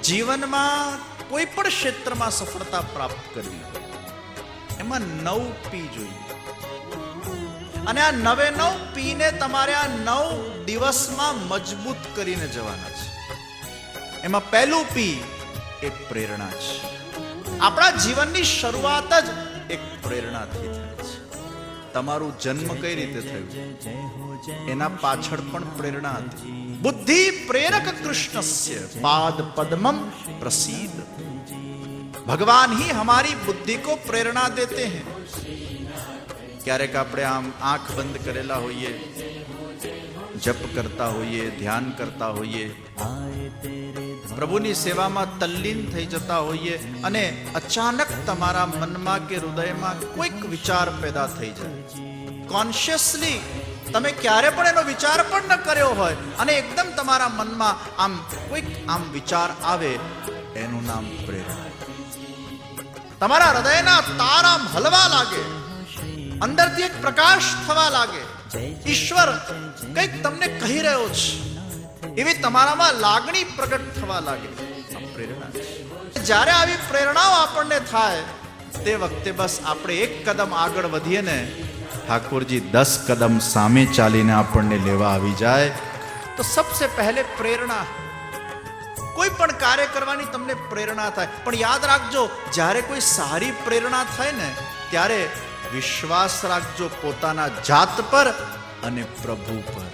જીવનમાં કોઈ પણ ક્ષેત્રમાં સફળતા પ્રાપ્ત કરવી એમાં 9 પી જોઈએ. અને આ 9 પીને તમારે આ 9 દિવસમાં મજબૂત કરીને જવાના છે. એમાં પહેલું પી એક પ્રેરણા છે. આપણા જીવનની શરૂઆત જ એક પ્રેરણાથી થાય છે. તમારું જન્મ કઈ રીતે થયું એના પાછળ પણ પ્રેરણા હતી. બુદ્ધિ પ્રેરક કૃષ્ણસ્ય પાદ પદ્મમ પ્રસીદ. भगवान ही हमारी बुद्धि को प्रेरणा देते हैं. क्यारेक આપણે આમ આંખ બંધ કરેલા હોઈએ, જપ કરતા હોઈએ, ધ્યાન કરતા હોઈએ, પ્રભુની સેવામાં તલ્લીન થઈ જતા હોઈએ અને અચાનક તમારા મનમાં કે હૃદયમાં કોઈક વિચાર પેદા થઈ જાય. કોન્શિયસલી તમે ક્યારે પણ એનો વિચાર પણ ન કર્યો હોય અને એકદમ તમારા મનમાં આમ કોઈક આમ વિચાર આવે, એનું નામ પ્રેરણા. તમારા હૃદયના તારા હલવા લાગે, અંદરથી એક પ્રકાશ થવા લાગે, ઈશ્વર કંઈક તમને કહી રહ્યો છે એવી તમારામાં લાગણી પ્રગટ થવા લાગે. પ્રેરણા. જ્યારે આવી પ્રેરણાઓ આપણને થાય તે વખતે બસ આપણે એક કદમ આગળ વધીએ ને ઠાકોરજી 10 કદમ સામે ચાલીને આપણને લેવા આવી જાય. તો સબસે પહેલે પ્રેરણા. કોઈ પણ કાર્ય કરવાની તમને પ્રેરણા થાય, પણ યાદ રાખજો જ્યારે કોઈ સારી પ્રેરણા થાય ને ત્યારે વિશ્વાસ રાખજો પોતાના જાત પર અને પ્રભુ પર.